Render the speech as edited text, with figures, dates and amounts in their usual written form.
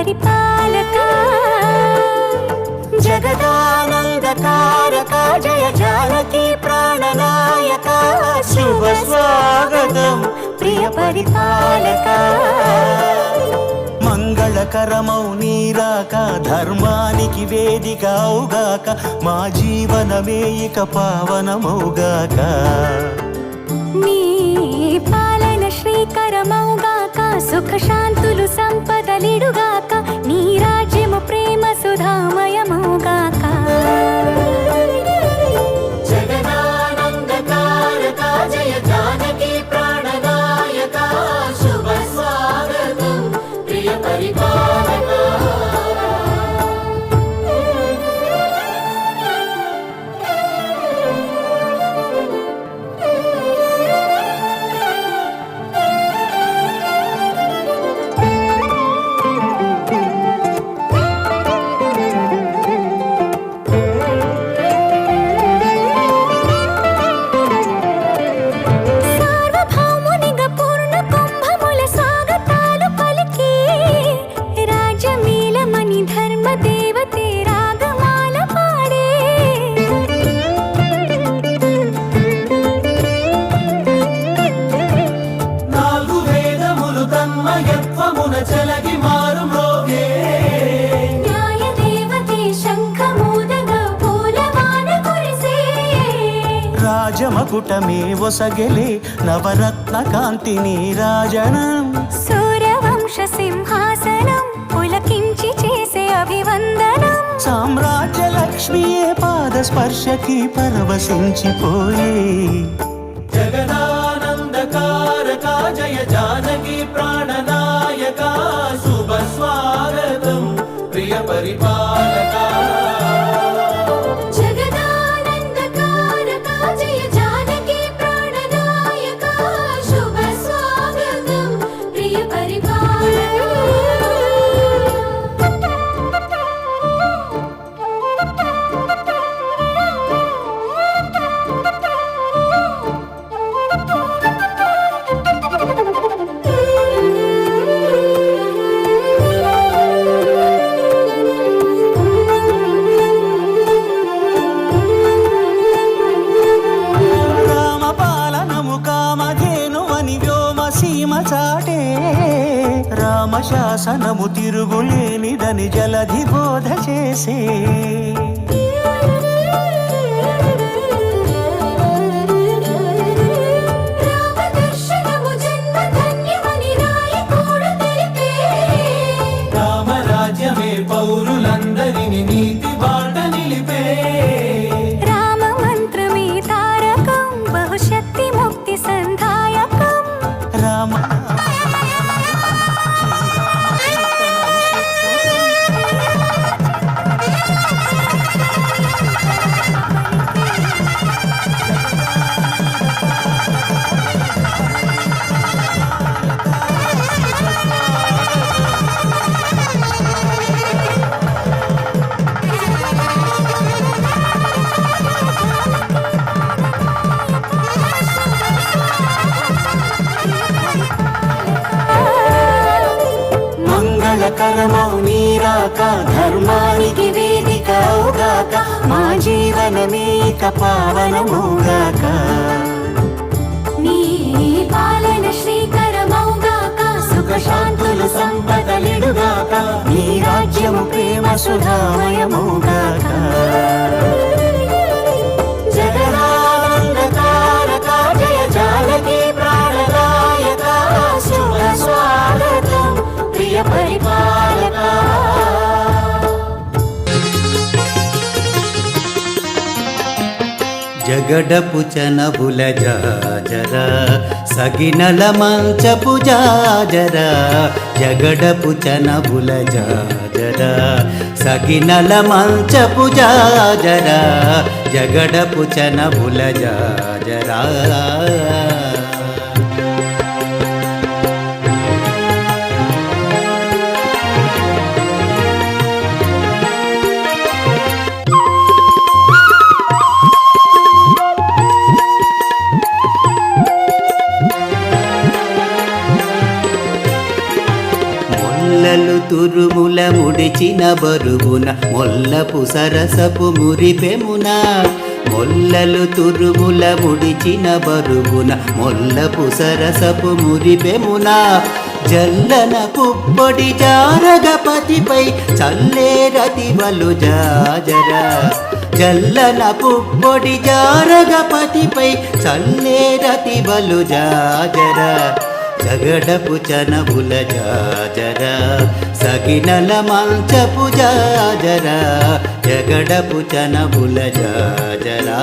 పరిపాలక జగదానందకారక జయ జానకి ప్రాణనాయక శుభ స్వాగతం ప్రియ పరిపాలక మంగళకరమౌ నీరాక ధర్మానికి వేదిక అవుగాక మా జీవనమే ఇక పావనమౌగాక నీ పాలన శ్రీకరమౌగాక సుఖ శాంతులు సంపదలిడుగాక నీ రాజ్యము ప్రేమ సుధామయమౌగాక జగదానందకారక జయ జానకి ప్రాణనాయక శుభ స్వాగతం ప్రియ పరిపాలక రాజమకుటమే ఒసగెలే నవరత్న కాంతి నీరాజనం సూర్యవంశ సింహాసనం పులకించి చేసే అభివందనం సామ్రాజ్య లక్ష్మియే పాద స్పర్శకి పరవశించిపోయే జగదానందకారక జయ జానకి ప్రాణనాయక శుభ స్వాగతం ప్రియ పరిపాలక జగదానందకారక జయ జానకి ప్రాణనాయక శుభ స్వాగతం ప్రియ రామశాసనము తిరుగులేనిదని జలధి బోధ చేసే రామరాజ్యమే పౌరులందరిని నీతి బాట నిలిపే రామ మంత్రమే తారకం బహుశక్తి ముక్తి సంధాయకం రామ మంగళకరమౌ నీరాక ధర్మానికి వేదిక అవుగాక మా జీవనమే ఇక పావనమౌగాక నీ పాలన శ్రీకరమౌగాక సుఖ శాంతులు సంపదలిడుగాక నీ రాజ్యము ప్రేమ సుధామయమౌగాక జగదానందకారక జయ జానకి ప్రాణనాయక శుభ స్వాగతం ప్రియ పరిపాలక జగడపు చనబుల జాజర సగినల మంచపు జాజర జగడపు చనబుల జాజర సగినల మంచపు జాజర జగడపు చనబుల జాజరా ఉరుముల ముడిచిన బరువున మొల్లపు సరసపు మురిపెమున మొల్లలు తురుముల ముడిచిన బరువున మొల్లపు సరసపు మురిపెమున జల్లన పుప్పొడి జారగపతిపై చల్లే రతివలు జాజరా జల్లన పుప్పొడి జారగపతిపై చల్లే రతివలు జాజరా జగడపు చనబుల జాజరా సగినల మంచపు జాజరా జగడపు చనబుల జాజరా